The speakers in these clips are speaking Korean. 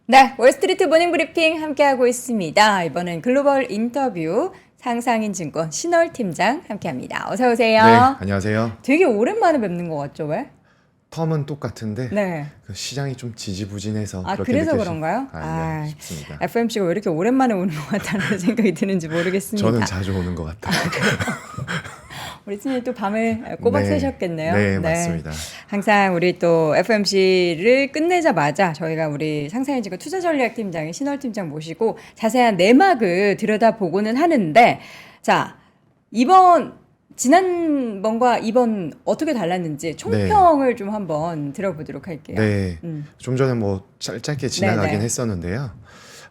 네, 월스트리트 모닝 브리핑 함께하고 있습니다. 이번엔 글로벌 인터뷰 상상인증권 신월 팀장 함께합니다. 어서 오세요. 네, 안녕하세요. 되게 오랜만에 뵙는 것 같죠, 왜? 텀은 똑같은데 네. 그 시장이 좀 지지부진해서 아, 그렇게 그래서 느껴지- 그런가요? 아닌가 싶습니다. FMC가 왜 이렇게 오랜만에 오는 것 같다는 생각이 드는지 모르겠습니다. 저는 자주 오는 것 같아요. 우리 팀장님 또 밤을 꼬박 네, 새셨겠네요. 네, 맞습니다. 항상 우리 또 FMC를 끝내자마자 저희가 우리 상상인증권 투자전략팀장인 신월 팀장 모시고 자세한 내막을 들여다보고는 하는데, 자, 지난번과 이번 어떻게 달랐는지 총평을 좀 한번 들어보도록 할게요. 네, 좀 전에 뭐 짧게 지나가긴 네. 했었는데요.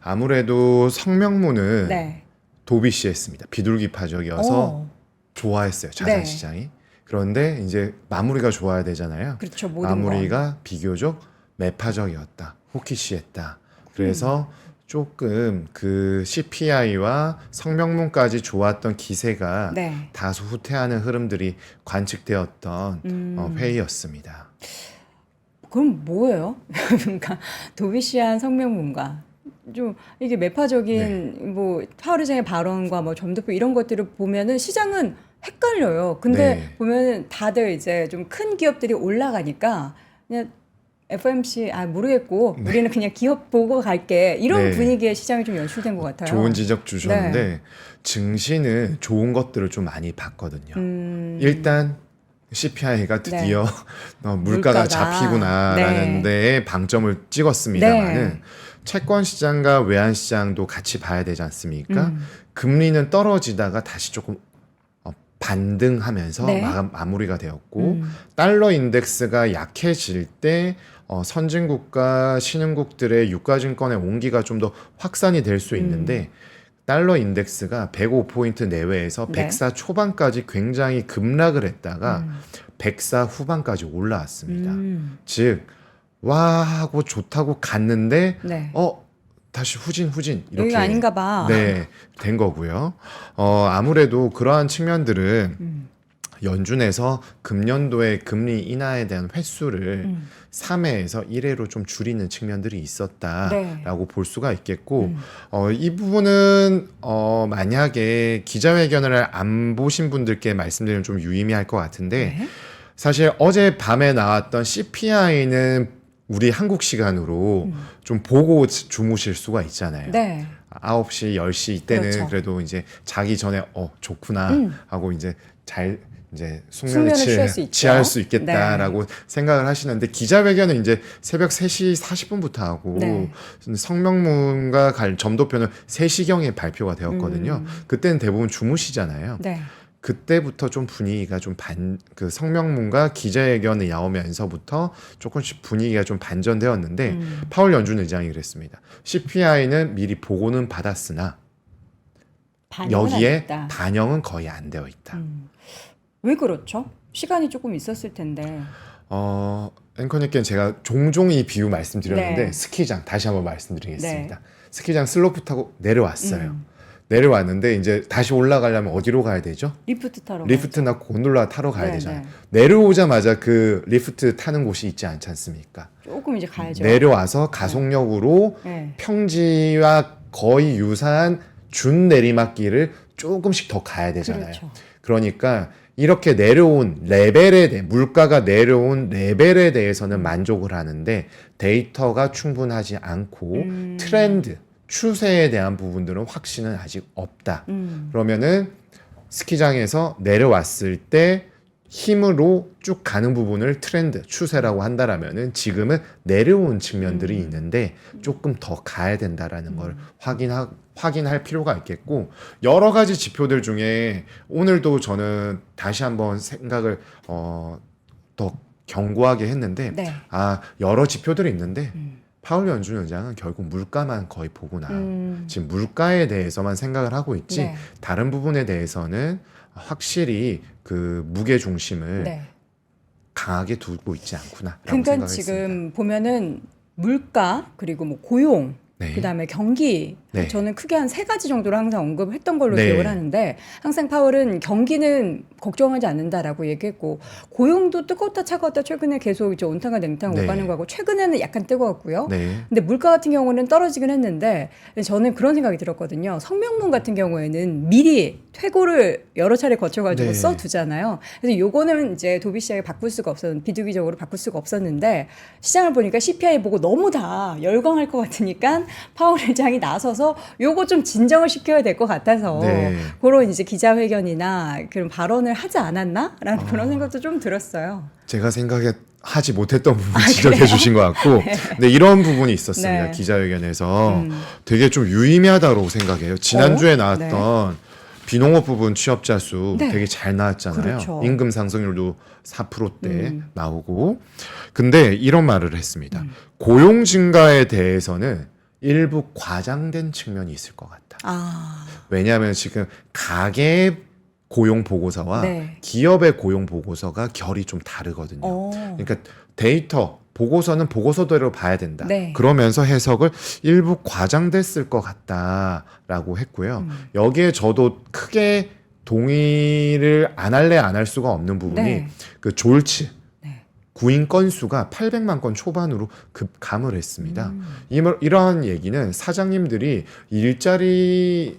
아무래도 성명문은 네. 도비시했습니다. 비둘기파적이어서 어, 좋아했어요, 네. 자산시장이. 그런데 이제 마무리가 좋아야 되잖아요. 그렇죠. 모든 건. 마무리가 비교적 매파적이었다. 호키시했다. 그래서 조금 그 CPI와 성명문까지 좋았던 기세가 네. 다소 후퇴하는 흐름들이 관측되었던 회의였습니다. 그럼 뭐예요? 그러니까 도비시한 성명문과 좀 이게 매파적인 뭐 파월 의장의 발언과 뭐 점도표 이런 것들을 보면은 시장은 헷갈려요. 근데 네. 보면은 다들 이제 좀 큰 기업들이 올라가니까 그냥 FMC 모르겠고 우리는 그냥 기업 보고 갈게 이런 네. 분위기에 시장이 좀 연출된 것 같아요. 좋은 지적 주셨는데 증시는 좋은 것들을 좀 많이 봤거든요. 일단 CPI가 드디어 물가가 물가가. 잡히구나라는 네. 데에 방점을 찍었습니다만은 네. 채권 시장과 외환 시장도 같이 봐야 되지 않습니까? 금리는 떨어지다가 다시 조금 반등하면서 네. 마무리가 되었고 달러 인덱스가 약해질 때 선진국과 신흥국들의 유가증권의 온기가 좀 더 확산이 될 수 있는데 달러 인덱스가 105포인트 내외에서 네. 104 초반까지 굉장히 급락을 했다가 104 후반까지 올라왔습니다. 즉, 와 하고 좋다고 갔는데 네. 다시 후진 이렇게 여기가 아닌가 봐. 네, 된 거고요. 아무래도 그러한 측면들은 연준에서 금년도에 금리 인하에 대한 횟수를 3회에서 1회로 좀 줄이는 측면들이 있었다라고 볼 수가 있겠고, 이 부분은 만약에 기자회견을 안 보신 분들께 말씀드리면 좀 유의미할 것 같은데, 네. 사실 어제 밤에 나왔던 CPI는 우리 한국 시간으로 좀 보고 주무실 수가 있잖아요. 네. 9시, 10시 이때는 그렇죠. 그래도 이제 자기 전에 좋구나 하고 이제 잘 이제 숙면을 숙면을 취할 수 있죠. 취할 수 있겠다라고 생각을 하시는데 기자회견은 이제 새벽 3시 40분부터 하고 네. 성명문과 점도표는 3시경에 발표가 되었거든요. 그때는 대부분 주무시잖아요. 네. 그때부터 좀 분위기가 좀 그 성명문과 기자회견이 나오면서부터 조금씩 분위기가 좀 반전되었는데 파월 연준 의장이 그랬습니다. CPI는 미리 보고는 받았으나 반영은 안 여기에 됐다. 반영은 거의 안 되어 있다. 왜 그렇죠? 시간이 조금 있었을 텐데. 앵커님께 제가 종종 이 비유 말씀드렸는데 네. 스키장 다시 한번 말씀드리겠습니다. 스키장 슬로프 타고 내려왔어요. 내려왔는데 이제 다시 올라가려면 어디로 가야 되죠? 리프트 타러 리프트나 곤돌라 타러 가야 네, 되잖아요. 네. 내려오자마자 그 리프트 타는 곳이 있지 않지 않습니까? 조금 이제 가야죠. 내려와서 가속력으로 네. 평지와 거의 유사한 준 내리막길을 조금씩 더 가야 되잖아요. 그렇죠. 그러니까 이렇게 내려온 레벨에 대해 물가가 내려온 레벨에 대해서는 만족을 하는데 데이터가 충분하지 않고 트렌드 추세에 대한 부분들은 확신은 아직 없다. 그러면은 스키장에서 내려왔을 때 힘으로 쭉 가는 부분을 트렌드, 추세라고 한다라면은 지금은 내려온 측면들이 있는데 조금 더 가야 된다라는 걸 확인할 필요가 있겠고 여러 가지 지표들 중에 오늘도 저는 다시 한번 생각을 더 견고하게 했는데 네. 여러 지표들이 있는데 파월 연준 의장은 결국 물가만 거의 보구나. 지금 물가에 대해서만 생각을 하고 있지 네. 다른 부분에 대해서는 확실히 그 무게 중심을 네. 강하게 두고 있지 않구나. 그러니까 지금 보면은 물가 그리고 뭐 고용 네. 그다음에 경기. 네. 저는 크게 한 3가지 정도로 항상 언급을 했던 걸로 네. 기억을 하는데 항상 파월은 경기는 걱정하지 않는다라고 얘기했고 고용도 뜨겁다 차가웠다 최근에 계속 이제 온탕과 냉탕 네. 오가는 거고 최근에는 약간 뜨거웠고요. 네. 근데 물가 같은 경우는 떨어지긴 했는데 저는 그런 생각이 들었거든요. 성명문 같은 경우에는 미리 퇴고를 여러 차례 거쳐가지고 네. 써두잖아요. 그래서 요거는 이제 도비시하게 바꿀 수가 없었는데 비두기적으로 바꿀 수가 없었는데 시장을 보니까 CPI 보고 너무 다 열광할 것 같으니까 파월 의장이 나서서 요거 좀 진정을 시켜야 될 것 같아서 네. 그런 이제 기자회견이나 그런 발언을 하지 않았나라는 그런 생각도 좀 들었어요. 제가 생각에 하지 못했던 부분 지적해 주신 것 같고 네, 이런 부분이 있었습니다. 네. 기자회견에서 되게 좀 유의미하다고 생각해요. 지난주에 네. 나왔던 비농업 부분 취업자 수 네. 되게 잘 나왔잖아요. 그렇죠. 임금 상승률도 4%대 나오고 근데 이런 말을 했습니다. 고용 증가에 대해서는 일부 과장된 측면이 있을 것 같다. 아, 왜냐하면 지금 가계 고용 보고서와 네. 기업의 고용 보고서가 결이 좀 다르거든요. 그러니까 데이터 보고서는 보고서대로 봐야 된다. 네. 그러면서 해석을 일부 과장됐을 것 같다라고 했고요. 여기에 저도 크게 동의를 안 할래 안 할 수가 없는 부분이 네. 그 졸츠 네. 구인 건수가 800만 건 초반으로 급감을 했습니다. 이러한 얘기는 사장님들이 일자리를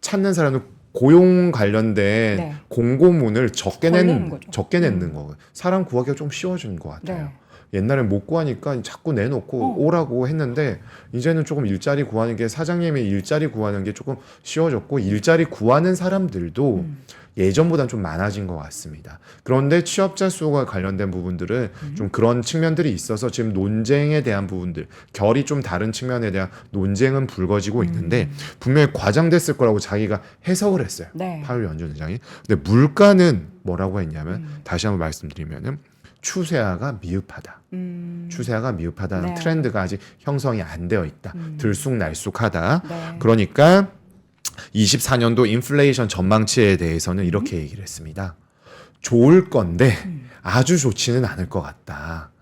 찾는 사람은 고용 관련된 네. 공고문을 적게 걸리는 거죠. 내는 거. 사람 구하기가 좀 쉬워진 것 같아요. 네. 옛날엔 못 구하니까 자꾸 내놓고 오라고 했는데 이제는 조금 일자리 구하는 게 사장님이 일자리 구하는 게 조금 쉬워졌고 일자리 구하는 사람들도 예전보다는 좀 많아진 것 같습니다. 그런데 취업자 수가 관련된 부분들은 좀 그런 측면들이 있어서 지금 논쟁에 대한 부분들, 결이 좀 다른 측면에 대한 논쟁은 불거지고 있는데 분명히 과장됐을 거라고 자기가 해석을 했어요. 네. 파월 연준 의장이. 근데 물가는 뭐라고 했냐면 다시 한번 말씀드리면은 추세하가 미흡하다. 추세하가 미흡하다는 네. 트렌드가 아직 형성이 안 되어 있다. 들쑥날쑥하다. 네. 그러니까 24년도 인플레이션 전망치에 대해서는 이렇게 얘기를 했습니다. 좋을 건데 아주 좋지는 않을 것 같다.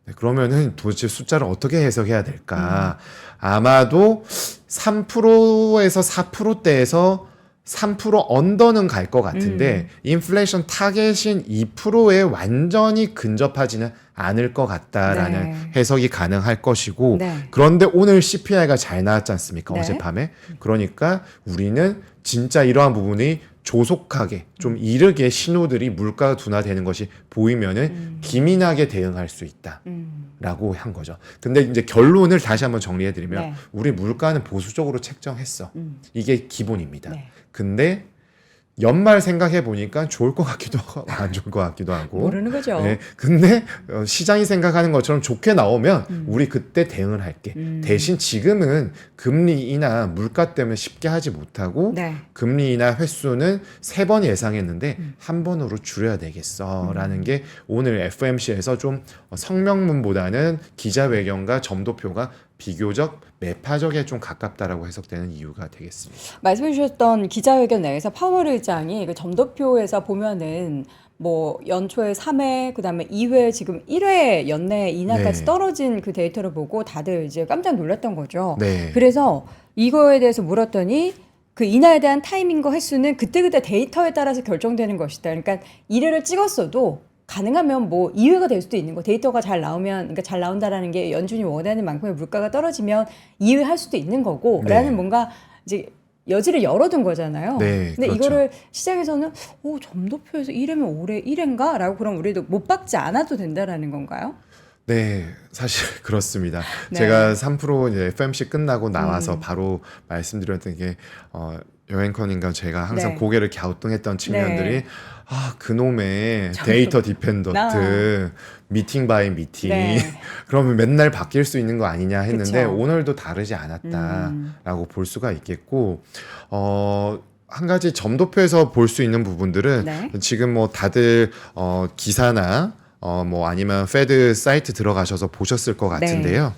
네, 그러면은 도대체 숫자를 어떻게 해석해야 될까? 아마도 3%에서 4%대에서 3% 언더는 갈 것 같은데 인플레이션 타겟인 2%에 완전히 근접하지는 않을 것 같다라는 네. 해석이 가능할 것이고 네. 그런데 오늘 CPI가 잘 나왔지 않습니까? 네. 어젯밤에. 그러니까 우리는 진짜 이러한 부분이 조속하게 좀 이르게 신호들이 물가 둔화되는 것이 보이면은 기민하게 대응할 수 있다. 라고 한 거죠. 근데 이제 결론을 다시 한번 정리해 드리면 네. 우리 물가는 보수적으로 책정했어. 이게 기본입니다. 네. 근데 연말 생각해 보니까 좋을 것 같기도 하고 안 좋을 것 같기도 하고. 모르는 거죠. 네. 근데 시장이 생각하는 것처럼 좋게 나오면 우리 그때 대응을 할게. 대신 지금은 금리 인하 물가 때문에 쉽게 하지 못하고 네. 금리 인하 횟수는 3번 예상했는데 한 번으로 줄여야 되겠어라는 게 오늘 FOMC에서 좀 성명문보다는 기자회견과 점도표가 비교적 매파적에 좀 가깝다라고 해석되는 이유가 되겠습니다. 말씀해 주셨던 기자회견 내에서 파월 의장이 그 점도표에서 보면은 뭐 연초에 3회 그다음에 2회 지금 1회 연내 인하까지 네. 떨어진 그 데이터를 보고 다들 이제 깜짝 놀랐던 거죠. 네. 그래서 이거에 대해서 물었더니 그 인하에 대한 타이밍과 횟수는 그때그때 데이터에 따라서 결정되는 것이다. 그러니까 1회를 찍었어도 가능하면 뭐 2회가 될 수도 있는 거. 데이터가 잘 나오면, 그러니까 잘 나온다라는 게 연준이 원하는 만큼의 물가가 떨어지면 2회 할 수도 있는 거고, 네. 라는 뭔가 이제 여지를 열어둔 거잖아요. 네, 근데 그렇죠. 이거를 시장에서는 점도표에서 1회면 올해 1회인가? 라고 그럼 우리도 못 박지 않아도 된다라는 건가요? 네, 사실 그렇습니다. 네. 제가 3% 이제 FMC 끝나고 나와서 바로 말씀드렸던 게 여행컨인가 제가 항상 네. 고개를 갸우뚱했던 측면들이 네. 그놈의 데이터 디펜더트 미팅 바이 미팅 네. 그러면 맨날 바뀔 수 있는 거 아니냐 했는데 그쵸. 오늘도 다르지 않았다라고 볼 수가 있겠고 한 가지 점도표에서 볼 수 있는 부분들은 네. 지금 뭐 다들 기사나 뭐 아니면 페드 사이트 들어가셔서 보셨을 것 같은데요.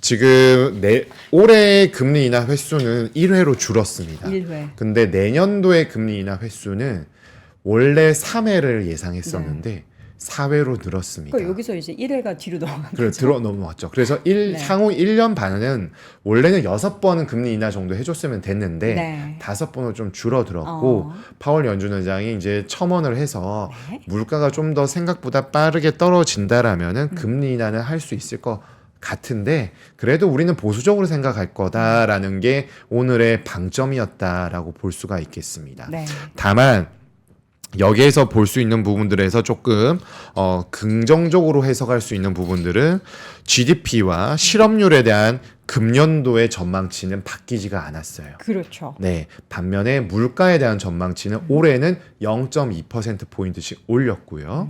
지금 올해 금리 인하 횟수는 1회로 줄었습니다. 1회. 근데 내년도의 금리 인하 횟수는 원래 3회를 예상했었는데 4회로 늘었습니다. 그러니까 여기서 이제 1회가 뒤로 넘어간 그래, 거죠. 들어 넘어왔죠. 그래서 네. 향후 1년 반은 원래는 6번은 금리 인하 정도 해줬으면 됐는데 네. 5번으로 좀 줄어들었고 파월 연준 의장이 이제 첨언을 해서 네. 물가가 좀 더 생각보다 빠르게 떨어진다라면은 금리 인하는 할 수 있을 것 같은데 그래도 우리는 보수적으로 생각할 거다라는 게 오늘의 방점이었다라고 볼 수가 있겠습니다. 네. 다만 여기에서 볼 수 있는 부분들에서 조금 긍정적으로 해석할 수 있는 부분들은 GDP와 실업률에 대한 금년도의 전망치는 바뀌지가 않았어요. 그렇죠. 네, 반면에 물가에 대한 전망치는 올해는 0.2%포인트씩 올렸고요.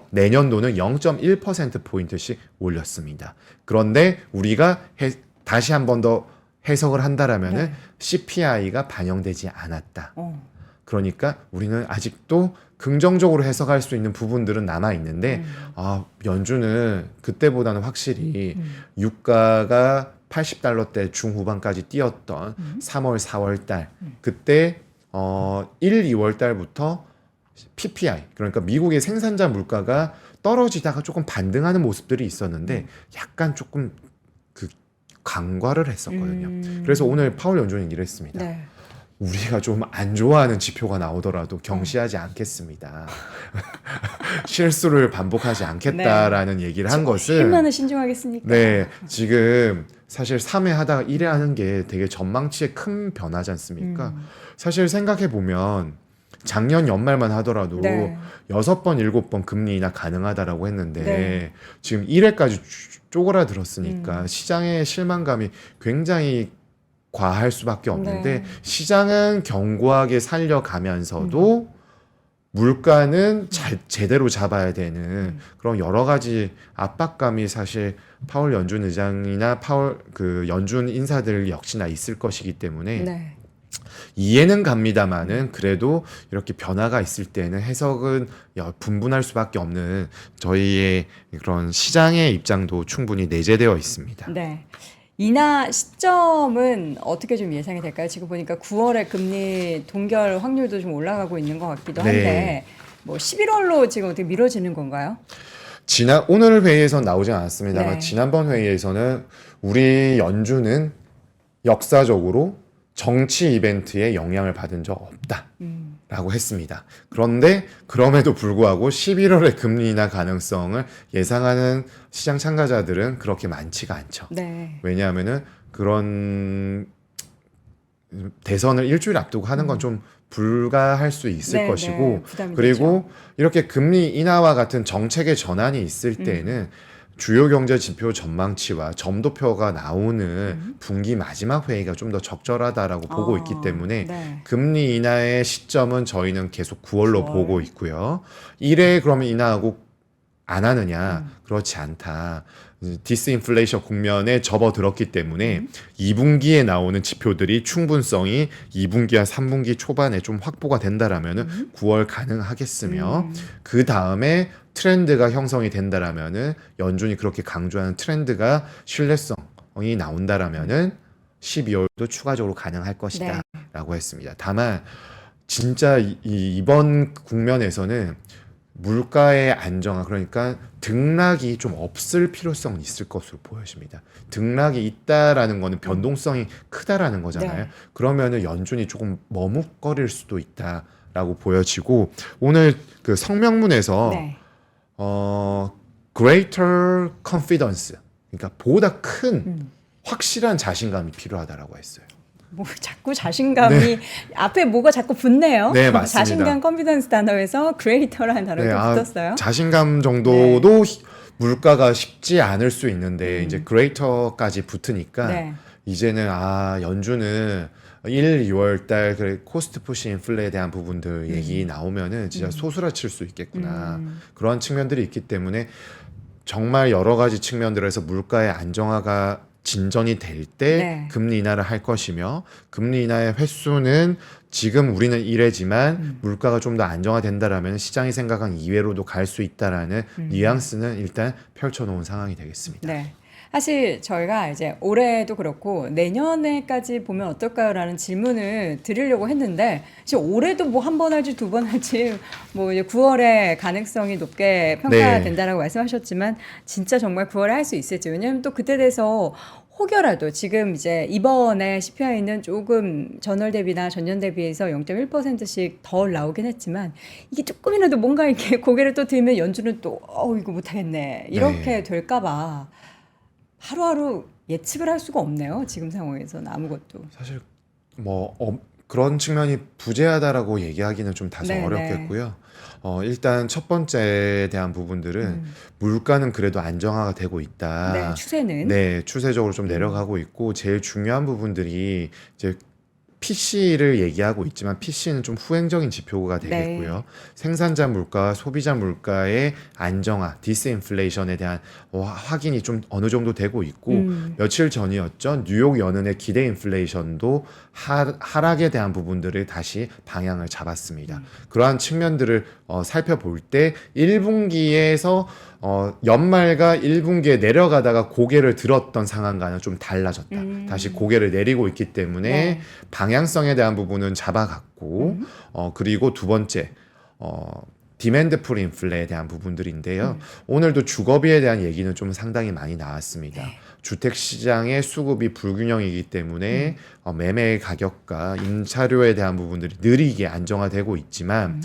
내년도는 0.1%포인트씩 올렸습니다. 그런데 우리가 다시 한 번 더 해석을 한다라면은 네. CPI가 반영되지 않았다. 어. 그러니까 우리는 아직도 긍정적으로 해석할 수 있는 부분들은 남아 있는데 연준은 그때보다는 확실히 유가가 80달러대 중후반까지 뛰었던 3월, 4월 달 그때 1, 2월 달부터 PPI 그러니까 미국의 생산자 물가가 떨어지다가 조금 반등하는 모습들이 있었는데 약간 조금 그 간과를 했었거든요. 그래서 오늘 파월 연준이 이랬습니다. 네. 우리가 좀 안 좋아하는 지표가 나오더라도 경시하지 않겠습니다. 실수를 반복하지 않겠다라는 얘기를 한 것은 얼마나 신중하겠습니까? 네, 지금 사실 3회 하다가 1회 하는 게 되게 전망치에 큰 변화지 않습니까? 사실 생각해 보면 작년 연말만 하더라도 네. 6번, 7번 금리 인하 가능하다라고 했는데 네. 지금 1회까지 쪼그라들었으니까 시장의 실망감이 굉장히 과할 수밖에 없는데 네. 시장은 견고하게 살려가면서도 물가는 제대로 잡아야 되는 그런 여러 가지 압박감이 사실 파월 연준 의장이나 파월 그 연준 인사들 역시나 있을 것이기 때문에 네. 이해는 갑니다만은 그래도 이렇게 변화가 있을 때는 해석은 분분할 수밖에 없는 저희의 그런 시장의 입장도 충분히 내재되어 있습니다. 네. 인하 시점은 어떻게 좀 예상이 될까요? 지금 보니까 9월에 금리 동결 확률도 좀 올라가고 있는 것 같기도 한데 네. 뭐 11월로 지금 어떻게 미뤄지는 건가요? 오늘 회의에서는 나오지 않았습니다만 네. 지난번 회의에서는 우리 연준은 역사적으로 정치 이벤트에 영향을 받은 적 없다라고 했습니다. 그런데 그럼에도 불구하고 11월에 금리 인하 가능성을 예상하는 시장 참가자들은 그렇게 많지가 않죠. 네. 왜냐하면은 그런 대선을 일주일 앞두고 하는 건 좀 불가할 수 있을 네, 것이고 네, 부담이 그리고 이렇게 금리 인하와 같은 정책의 전환이 있을 때는 주요 경제 지표 전망치와 점도표가 나오는 분기 마지막 회의가 좀 더 적절하다라고 보고 있기 때문에 네. 금리 인하의 시점은 저희는 계속 9월로 9월. 보고 있고요. 1회 그러면 인하하고 안 하느냐? 그렇지 않다. 디스인플레이션 국면에 접어들었기 때문에 2분기에 나오는 지표들이 충분성이 2분기와 3분기 초반에 좀 확보가 된다라면은 9월 가능하겠으며 그 다음에 트렌드가 형성이 된다라면은 연준이 그렇게 강조하는 트렌드가 신뢰성이 나온다라면은 12월도 추가적으로 가능할 것이다라고 했습니다. 다만 진짜 이번 국면에서는 물가의 안정화 그러니까 등락이 좀 없을 필요성이 있을 것으로 보여집니다. 등락이 있다라는 거는 변동성이 크다라는 거잖아요. 네. 그러면은 연준이 조금 머뭇거릴 수도 있다라고 보여지고 오늘 그 성명문에서 네. greater confidence 그러니까 보다 큰 확실한 자신감이 필요하다라고 했어요. 뭐 자꾸 자신감이 앞에 뭐가 자꾸 붙네요. 네, 맞습니다. 자신감 컨피던스 단어에서 그레이터라는 단어가 붙었어요. 자신감 정도도 물가가 쉽지 않을 수 있는데 이제 그레이터까지 붙으니까 네. 이제는 연준은 1, 2월 달 코스트 푸시 인플레에 대한 부분들 얘기 나오면은 진짜 소스라칠 수 있겠구나. 그런 측면들이 있기 때문에 정말 여러 가지 측면들에서 물가의 안정화가 진전이 될 때 네. 금리 인하를 할 것이며 금리 인하의 횟수는 지금 우리는 1회지만 물가가 좀 더 안정화된다라면 시장이 생각한 2회로도 갈 수 있다라는 뉘앙스는 일단 펼쳐놓은 상황이 되겠습니다. 네. 사실 저희가 이제 올해도 그렇고 내년에까지 보면 어떨까요라는 질문을 드리려고 했는데 사실 올해도 뭐 한 번 할지 두 번 할지 뭐 이제 9월에 가능성이 높게 평가된다라고 말씀하셨지만 진짜 정말 9월에 할 수 있을지 왜냐하면 또 그때 돼서 혹여라도 지금 이제 이번에 CPI는 조금 전월 대비나 전년 대비해서 0.1%씩 덜 나오긴 했지만 이게 조금이라도 뭔가 이렇게 고개를 또 들면 연준은 또 이거 못하겠네 이렇게 될까봐 하루하루 예측을 할 수가 없네요. 지금 상황에서는 아무것도. 사실 뭐 그런 측면이 부재하다라고 얘기하기는 좀 다소 네네. 어렵겠고요. 일단 첫 번째에 대한 부분들은 물가는 그래도 안정화가 되고 있다. 네, 추세는. 네, 추세적으로 좀 내려가고 있고 제일 중요한 부분들이 이제 PC를 얘기하고 있지만 PC는 좀 후행적인 지표가 되겠고요. 생산자 물가와 소비자 물가의 안정화, 디스인플레이션에 대한 확인이 좀 어느 정도 되고 있고 며칠 전이었죠. 뉴욕 연은의 기대 인플레이션도 하락에 대한 부분들을 다시 방향을 잡았습니다. 그러한 측면들을 살펴볼 때 1분기에서 연말과 1분기에 내려가다가 고개를 들었던 상황과는 좀 달라졌다. 다시 고개를 내리고 있기 때문에 네. 방향성에 대한 부분은 잡아갔고 그리고 두 번째 디맨드 풀 인플레에 대한 부분들인데요. 오늘도 주거비에 대한 얘기는 좀 상당히 많이 나왔습니다. 주택 시장의 수급이 불균형이기 때문에 매매 가격과 임차료에 대한 부분들이 느리게 안정화되고 있지만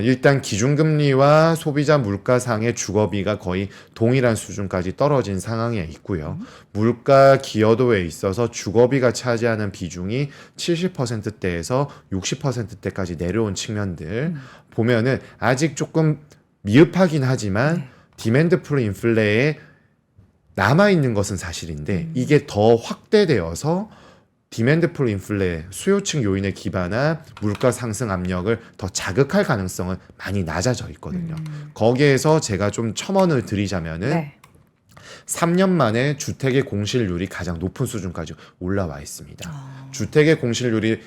일단 기준금리와 소비자 물가상의 주거비가 거의 동일한 수준까지 떨어진 상황에 있고요. 물가 기여도에 있어서 주거비가 차지하는 비중이 70%대에서 60%대까지 내려온 측면들 보면은 아직 조금 미흡하긴 하지만 디맨드 풀 인플레에 남아있는 것은 사실인데 이게 더 확대되어서 디맨드 풀 인플레 수요층 요인에 기반한 물가 상승 압력을 더 자극할 가능성은 많이 낮아져 있거든요. 거기에서 제가 좀 첨언을 드리자면은 3년 만에 주택의 공실률이 가장 높은 수준까지 올라와 있습니다. 주택의 공실률이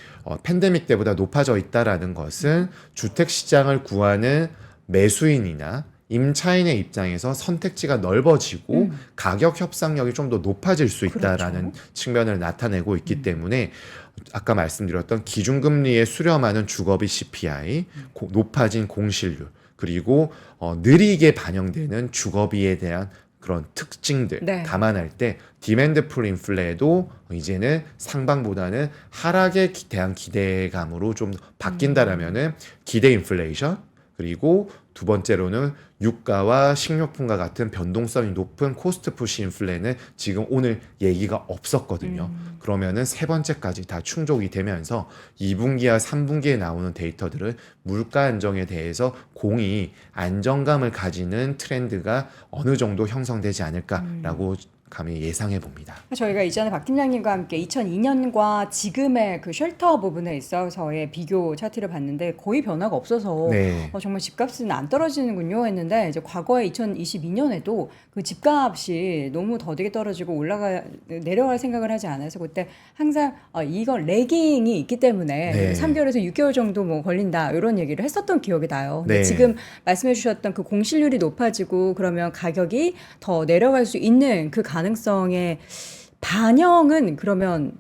팬데믹 때보다 높아져 있다라는 것은 주택 시장을 구하는 매수인이나 임차인의 입장에서 선택지가 넓어지고 가격 협상력이 좀 더 높아질 수 있다라는 측면을 나타내고 있기 때문에 아까 말씀드렸던 기준금리에 수렴하는 주거비 CPI, 높아진 공실률, 그리고 느리게 반영되는 주거비에 대한 그런 특징들 감안할 때 디맨드 풀 인플레도 이제는 상방보다는 하락에 대한 기대감으로 좀 바뀐다라면은 기대 인플레이션 그리고 두 번째로는 유가와 식료품과 같은 변동성이 높은 코스트 푸시 인플레는 지금 오늘 얘기가 없었거든요. 그러면은 세 번째까지 다 충족이 되면서 2분기와 3분기에 나오는 데이터들은 물가 안정에 대해서 공히 안정감을 가지는 트렌드가 어느 정도 형성되지 않을까라고 감히 예상해 봅니다. 저희가 이전에 박 팀장님과 함께 2002년과 지금의 그 쉘터 부분에 있어서의 비교 차트를 봤는데 거의 변화가 없어서 정말 집값은 안 떨어지는군요 했는데 이제 과거에 2022년에도 그 집값이 너무 더디게 떨어지고 내려갈 생각을 하지 않아서 그때 항상 이건 레깅이 있기 때문에 3개월에서 6개월 정도 뭐 걸린다 이런 얘기를 했었던 기억이 나요. 근데 지금 말씀해 주셨던 그 공실률이 높아지고 그러면 가격이 더 내려갈 수 있는 그 가능성의 반영은 그러면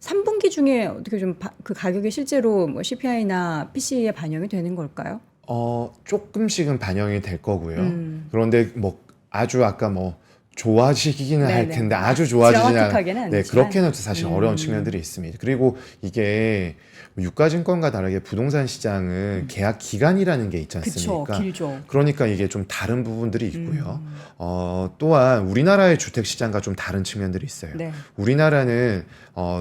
3분기 중에 어떻게 좀 그 가격이 실제로 뭐 CPI나 PC에 반영이 되는 걸까요? 조금씩은 반영이 될 거고요. 그런데 뭐 아주 아까 뭐 좋아지기는 할 텐데 아주 좋아지지는 않지만 그렇게는 사실 어려운 측면들이 있습니다. 그리고 이게 유가증권과 다르게 부동산 시장은 계약 기간이라는 게 있지 않습니까? 그쵸, 길죠. 그러니까 이게 좀 다른 부분들이 있고요. 또한 우리나라의 주택 시장과 좀 다른 측면들이 있어요. 우리나라는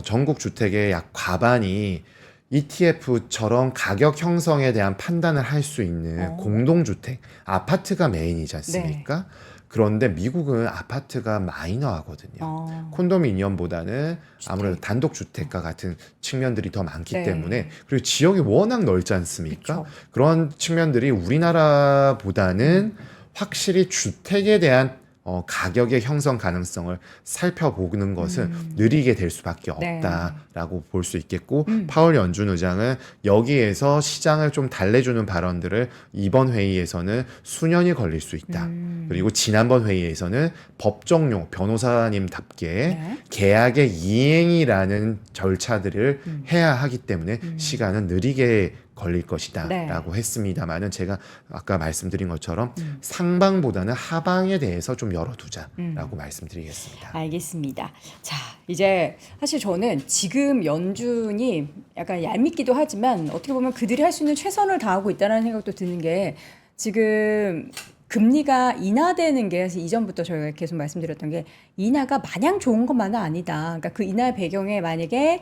전국 주택의 약 과반이 ETF처럼 가격 형성에 대한 판단을 할 수 있는 공동주택, 아파트가 메인이지 않습니까? 그런데 미국은 아파트가 마이너하거든요. 콘도미니엄보다는 아무래도 단독주택과 같은 측면들이 더 많기 때문에 그리고 지역이 워낙 넓지 않습니까? 그런 측면들이 우리나라보다는 확실히 주택에 대한 가격의 형성 가능성을 살펴보는 것은 느리게 될 수밖에 네. 없다라고 볼 수 있겠고 파월 연준 의장은 여기에서 시장을 좀 달래주는 발언들을 이번 회의에서는 수년이 걸릴 수 있다. 그리고 지난번 회의에서는 법정용 변호사님답게 네. 계약의 이행이라는 절차들을 해야 하기 때문에 시간은 느리게 걸릴 것이다 네. 라고 했습니다만은 제가 아까 말씀드린 것처럼 상방보다는 하방에 대해서 좀 열어두자라고 말씀드리겠습니다. 알겠습니다. 자, 이제 사실 저는 지금 연준이 약간 얄밉기도 하지만 어떻게 보면 그들이 할 수 있는 최선을 다하고 있다는 생각도 드는 게 지금 금리가 인하되는 게 사실 이전부터 저희가 계속 말씀드렸던 게 인하가 마냥 좋은 것만은 아니다. 그러니까 그 인하의 배경에 만약에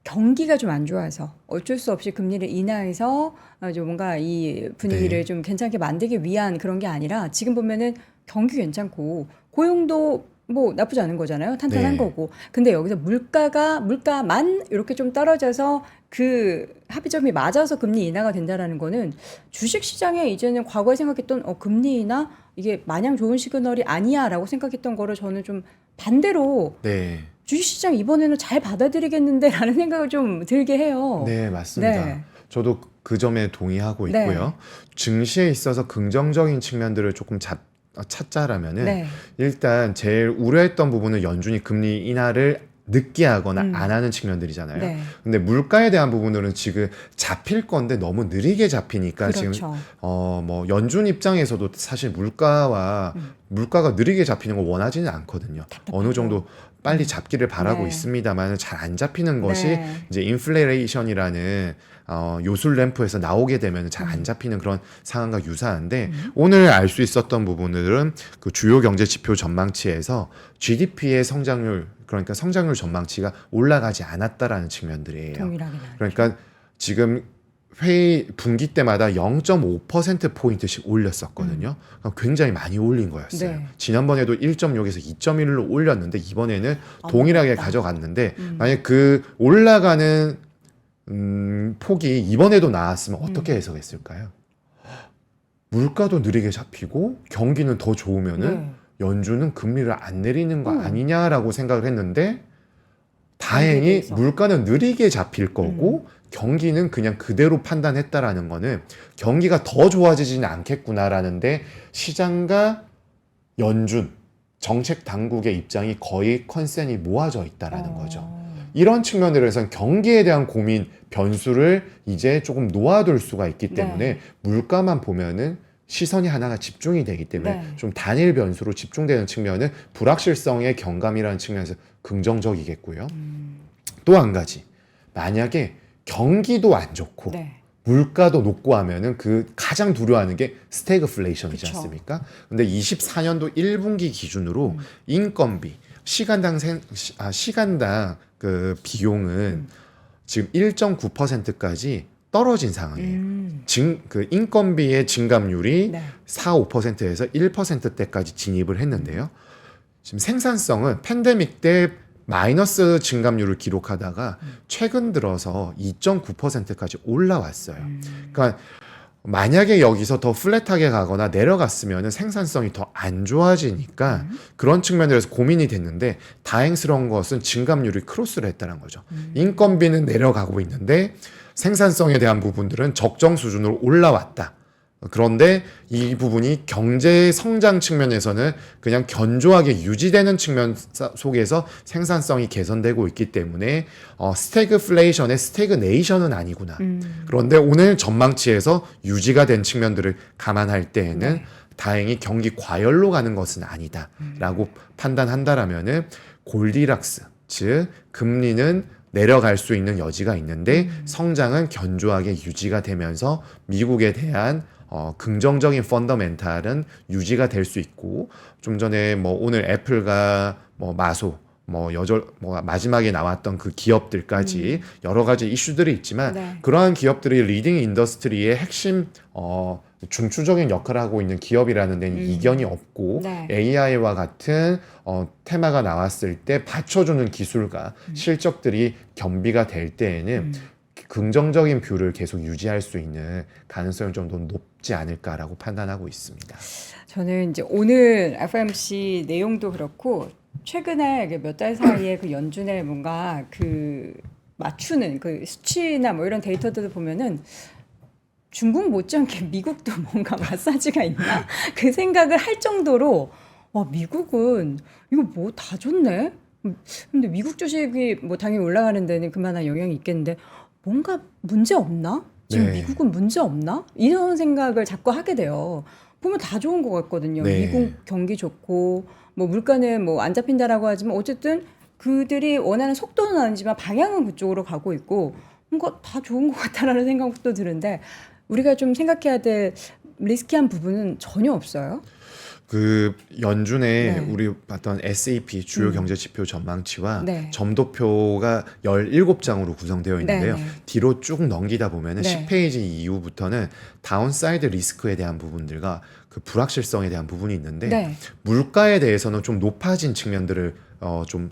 경기가 좀 안 좋아서 어쩔 수 없이 금리를 인하해서 좀 뭔가 이 분위기를 네. 좀 괜찮게 만들기 위한 그런 게 아니라 지금 보면은 경기 괜찮고 고용도 뭐 나쁘지 않은 거잖아요. 탄탄한 네. 거고. 근데 여기서 물가만 이렇게 좀 떨어져서 그 합의점이 맞아서 금리 인하가 된다라는 거는 주식 시장에 이제는 과거에 생각했던 금리 인하 이게 마냥 좋은 시그널이 아니야라고 생각했던 거를 저는 좀 반대로 네. 주식시장 이번에는 잘 받아들이겠는데라는 생각을 좀 들게 해요. 네, 맞습니다. 네. 저도 그 점에 동의하고 네. 있고요. 증시에 있어서 긍정적인 측면들을 조금 찾자라면은 네. 일단 제일 우려했던 부분은 연준이 금리 인하를 늦게 하거나 안 하는 측면들이잖아요. 네. 근데 물가에 대한 부분들은 지금 잡힐 건데 너무 느리게 잡히니까 지금 그렇죠. 뭐 연준 입장에서도 사실 물가가 느리게 잡히는 걸 원하지는 않거든요. 어느 정도 빨리 잡기를 바라고 네. 있습니다만 잘 안 잡히는 것이 네. 이제 인플레이션이라는 요술 램프에서 나오게 되면 잘 안 잡히는 그런 상황과 유사한데 오늘 알 수 있었던 부분들은 그 주요 경제 지표 전망치에서 GDP의 성장률 그러니까 성장률 전망치가 올라가지 않았다라는 측면들이에요. 동일하게 나와요. 그러니까 지금 회의 분기 때마다 0.5% 포인트씩 올렸었거든요. 그러니까 굉장히 많이 올린 거였어요. 네. 지난번에도 1.6에서 2.1로 올렸는데 이번에는 동일하게 올랐다. 가져갔는데 만약 그 올라가는 폭이 이번에도 나왔으면 어떻게 해석했을까요? 물가도 느리게 잡히고 경기는 더 좋으면은 네. 연준은 금리를 안 내리는 거 아니냐라고 생각을 했는데 다행히 대해서. 물가는 느리게 잡힐 거고 경기는 그냥 그대로 판단했다라는 거는 경기가 더 좋아지지는 않겠구나라는데 시장과 연준 정책 당국의 입장이 거의 컨센이 모아져 있다라는 거죠. 이런 측면들에서는 경기에 대한 고민 변수를 이제 조금 놓아둘 수가 있기 때문에 네. 물가만 보면은 시선이 하나가 집중이 되기 때문에 네. 좀 단일 변수로 집중되는 측면은 불확실성의 경감이라는 측면에서 긍정적이겠고요. 또 한 가지 만약에 경기도 안 좋고 네. 물가도 높고 하면은 그 가장 두려워하는 게 스태그플레이션이지 그쵸. 않습니까? 근데 24년도 1분기 기준으로 인건비 시간당 그 비용은 지금 1.9%까지 떨어진 상황이에요. 그 인건비의 증감률이 네. 4, 5%에서 1%대까지 진입을 했는데요. 지금 생산성은 팬데믹 때 마이너스 증감률을 기록하다가 최근 들어서 2.9%까지 올라왔어요. 그러니까 만약에 여기서 더 플랫하게 가거나 내려갔으면 생산성이 더 안 좋아지니까 그런 측면에서 고민이 됐는데 다행스러운 것은 증감률이 크로스를 했다는 거죠. 인건비는 내려가고 있는데 생산성에 대한 부분들은 적정 수준으로 올라왔다. 그런데 이 부분이 경제 성장 측면에서는 그냥 견조하게 유지되는 측면 속에서 생산성이 개선되고 있기 때문에 스태그플레이션의 스태그네이션은 아니구나. 그런데 오늘 전망치에서 유지가 된 측면들을 감안할 때에는 네. 다행히 경기 과열로 가는 것은 아니다라고 판단한다라면은 골디락스, 즉 금리는 내려갈 수 있는 여지가 있는데 성장은 견조하게 유지가 되면서 미국에 대한 긍정적인 펀더멘탈은 유지가 될 수 있고 좀 전에 뭐 오늘 애플과 뭐 마소 뭐 마지막에 나왔던 그 기업들까지 여러 가지 이슈들이 있지만 네. 그러한 기업들이 리딩 인더스트리의 핵심 중추적인 역할을 하고 있는 기업이라는 데는 이견이 없고 네. AI와 같은 테마가 나왔을 때 받쳐주는 기술과 실적들이 겸비가 될 때에는 긍정적인 뷰를 계속 유지할 수 있는 가능성이 좀 더 높지 않을까라고 판단하고 있습니다. 저는 이제 오늘 FOMC 내용도 그렇고 최근에 몇 달 사이에 그 연준의 뭔가 그 맞추는 그 수치나 뭐 이런 데이터들을 보면은 중국 못지않게 미국도 뭔가 마사지가 있나 그 생각을 할 정도로 와 미국은 이거 뭐 다 좋네. 근데 미국 주식이 뭐 당연히 올라가는 데는 그만한 영향이 있겠는데 뭔가 문제 없나? 지금 네. 미국은 문제 없나? 이런 생각을 자꾸 하게 돼요. 보면 다 좋은 것 같거든요. 네. 미국 경기 좋고 뭐 물가는 뭐 안 잡힌다라고 하지만 어쨌든 그들이 원하는 속도는 아니지만 방향은 그쪽으로 가고 있고 뭔가 다 좋은 것 같다라는 생각도 드는데 우리가 좀 생각해야 될 리스키한 부분은 전혀 없어요. 그 연준의 네. 우리 봤던 SAP 주요 경제 지표 전망치와 네. 점도표가 17장으로 구성되어 있는데요. 네, 네. 뒤로 쭉 넘기다 보면은 네. 10페이지 이후부터는 다운사이드 리스크에 대한 부분들과 그 불확실성에 대한 부분이 있는데 네. 물가에 대해서는 좀 높아진 측면들을 좀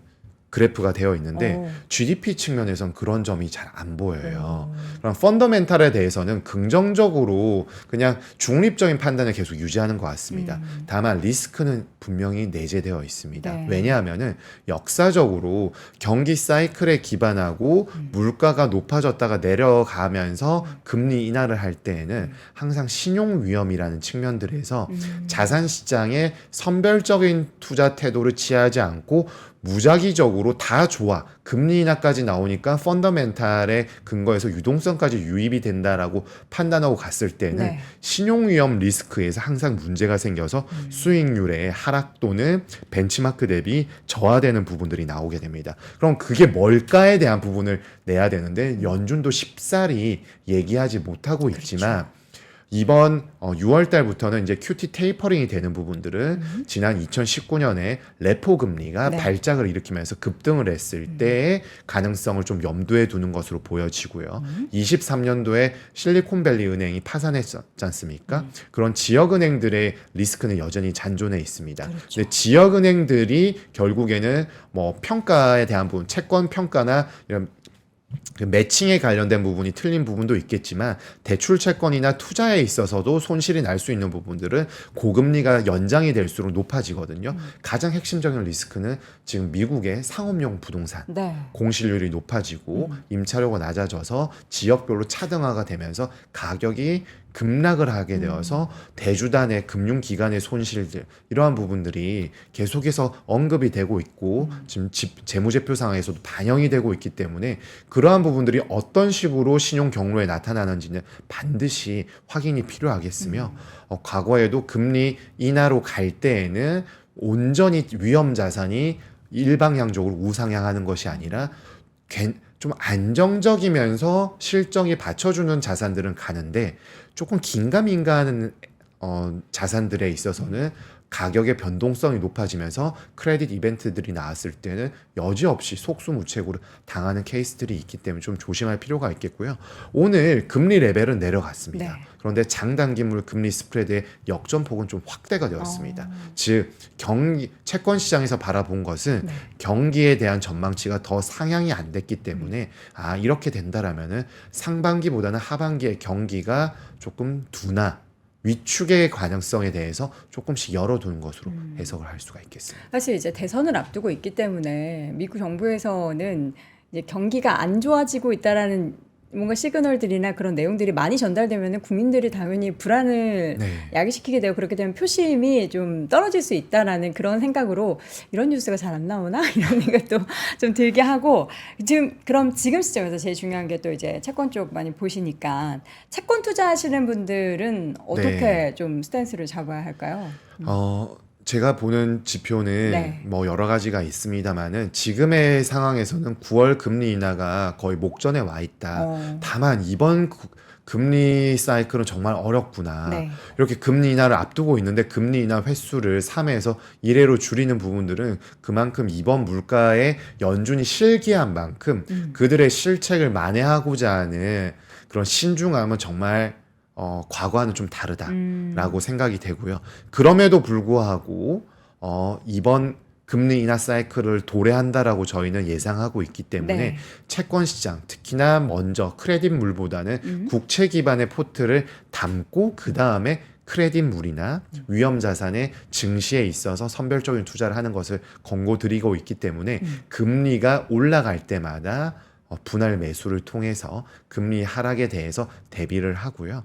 그래프가 되어 있는데 어. GDP 측면에선 그런 점이 잘 안 보여요. 그럼 펀더멘탈에 대해서는 긍정적으로 그냥 중립적인 판단을 계속 유지하는 것 같습니다. 다만 리스크는 분명히 내재되어 있습니다. 네. 왜냐하면은 역사적으로 경기 사이클에 기반하고 물가가 높아졌다가 내려가면서 금리 인하를 할 때에는 항상 신용 위험이라는 측면들에서 자산 시장에 선별적인 투자 태도를 취하지 않고 무작위적으로 다 좋아. 금리 인하까지 나오니까 펀더멘탈의 근거에서 유동성까지 유입이 된다라고 판단하고 갔을 때는 네. 신용위험 리스크에서 항상 문제가 생겨서 수익률의 하락 또는 벤치마크 대비 저하되는 부분들이 나오게 됩니다. 그럼 그게 뭘까에 대한 부분을 내야 되는데 연준도 쉽사리 얘기하지 못하고 있지만 이번 6월 달부터는 이제 QT 테이퍼링이 되는 부분들은 지난 2019년에 레포 금리가 네. 발작을 일으키면서 급등을 했을 때의 가능성을 좀 염두에 두는 것으로 보여지고요. 23년도에 실리콘밸리 은행이 파산했지 않습니까? 그런 지역 은행들의 리스크는 여전히 잔존해 있습니다. 그렇죠. 근데 지역 은행들이 결국에는 뭐 평가에 대한 부분, 채권 평가나 이런 그 매칭에 관련된 부분이 틀린 부분도 있겠지만 대출 채권이나 투자에 있어서도 손실이 날 수 있는 부분들은 고금리가 연장이 될수록 높아지거든요. 가장 핵심적인 리스크는 지금 미국의 상업용 부동산 네. 공실률이 높아지고 임차료가 낮아져서 지역별로 차등화가 되면서 가격이 급락을 하게 되어서 대주단의 금융기관의 손실들 이러한 부분들이 계속해서 언급이 되고 있고 지금 재무제표상에서도 반영이 되고 있기 때문에 그러한 부분들이 어떤 식으로 신용 경로에 나타나는지는 반드시 확인이 필요하겠으며 과거에도 금리 인하로 갈 때에는 온전히 위험 자산이 일방향적으로 우상향하는 것이 아니라 좀 안정적이면서 실적이 받쳐주는 자산들은 가는데 조금 긴가민가하는 자산들에 있어서는 가격의 변동성이 높아지면서 크레딧 이벤트들이 나왔을 때는 여지없이 속수무책으로 당하는 케이스들이 있기 때문에 좀 조심할 필요가 있겠고요. 오늘 금리 레벨은 내려갔습니다. 네. 그런데 장단기물 금리 스프레드의 역전폭은 좀 확대가 되었습니다. 즉 채권 시장에서 바라본 것은 네. 경기에 대한 전망치가 더 상향이 안 됐기 때문에 이렇게 된다라면은 상반기보다는 하반기의 경기가 조금 둔화 위축의 가능성에 대해서 조금씩 열어두는 것으로 해석을 할 수가 있겠습니다. 사실 이제 대선을 앞두고 있기 때문에 미국 정부에서는 이제 경기가 안 좋아지고 있다라는 뭔가 시그널들이나 그런 내용들이 많이 전달되면은 국민들이 당연히 불안을 네. 야기시키게 되고 그렇게 되면 표심이 좀 떨어질 수 있다라는 그런 생각으로 이런 뉴스가 잘 안 나오나 이런 생각도 좀 들게 하고 그럼 지금 시점에서 제일 중요한 게 또 이제 채권 쪽 많이 보시니까 채권 투자하시는 분들은 어떻게 네. 좀 스탠스를 잡아야 할까요? 제가 보는 지표는 네. 뭐 여러 가지가 있습니다만은 지금의 상황에서는 9월 금리 인하가 거의 목전에 와 있다. 다만 이번 금리 사이클은 정말 어렵구나. 네. 이렇게 금리 인하를 앞두고 있는데 금리 인하 횟수를 3회에서 1회로 줄이는 부분들은 그만큼 이번 물가에 연준이 실기한 만큼 그들의 실책을 만회하고자 하는 그런 신중함은 정말 과거와는 좀 다르다라고 생각이 되고요. 그럼에도 불구하고 이번 금리 인하 사이클을 도래한다라고 저희는 예상하고 있기 때문에 네. 채권 시장, 특히나 먼저 크레딧물보다는 국채 기반의 포트를 담고 그 다음에 크레딧물이나 위험 자산의 증시에 있어서 선별적인 투자를 하는 것을 권고드리고 있기 때문에 금리가 올라갈 때마다 분할 매수를 통해서 금리 하락에 대해서 대비를 하고요.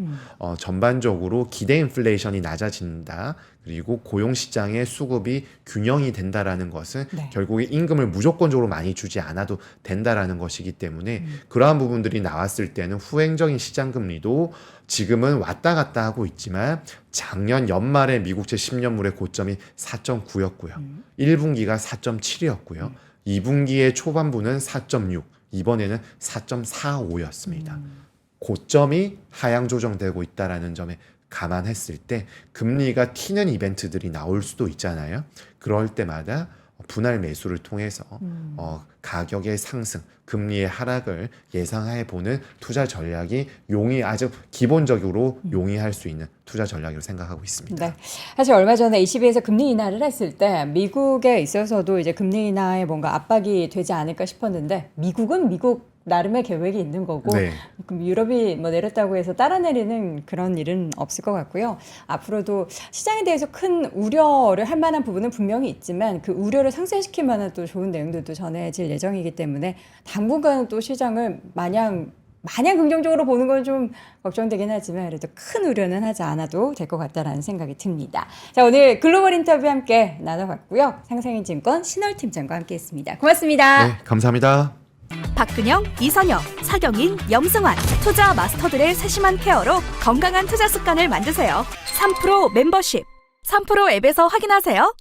전반적으로 기대 인플레이션이 낮아진다. 그리고 고용 시장의 수급이 균형이 된다라는 것은 네. 결국에 임금을 무조건적으로 많이 주지 않아도 된다라는 것이기 때문에 그러한 부분들이 나왔을 때는 후행적인 시장 금리도 지금은 왔다 갔다 하고 있지만 작년 연말에 미국채 10년물의 고점이 4.9였고요. 1분기가 4.7이었고요. 2분기의 초반부는 4.6, 이번에는 4.45였습니다. 고점이 하향 조정되고 있다라는 점에 감안했을 때 금리가 튀는 이벤트들이 나올 수도 있잖아요. 그럴 때마다 분할 매수를 통해서 가격의 상승, 금리의 하락을 예상해 보는 투자 전략이 아주 기본적으로 용이할 수 있는 투자 전략이라고 생각하고 있습니다. 네. 사실 얼마 전에 ECB에서 금리 인하를 했을 때 미국에 있어서도 이제 금리 인하에 뭔가 압박이 되지 않을까 싶었는데 미국은 미국 나름의 계획이 있는 거고 네. 그럼 유럽이 뭐 내렸다고 해서 따라 내리는 그런 일은 없을 것 같고요. 앞으로도 시장에 대해서 큰 우려를 할 만한 부분은 분명히 있지만 그 우려를 상쇄시킬 만한 또 좋은 내용들도 전해질 예정이기 때문에 당분간은 또 시장을 마냥 긍정적으로 보는 건 좀 걱정되긴 하지만 그래도 큰 우려는 하지 않아도 될 것 같다라는 생각이 듭니다. 자, 오늘 글로벌 인터뷰 함께 나눠봤고요. 상생인증권 신월팀장과 함께했습니다. 고맙습니다. 네, 감사합니다. 박근영, 이선영, 사경인, 염승환 투자 마스터들의 세심한 케어로 건강한 투자 습관을 만드세요. 3프로 멤버십 3프로 앱에서 확인하세요.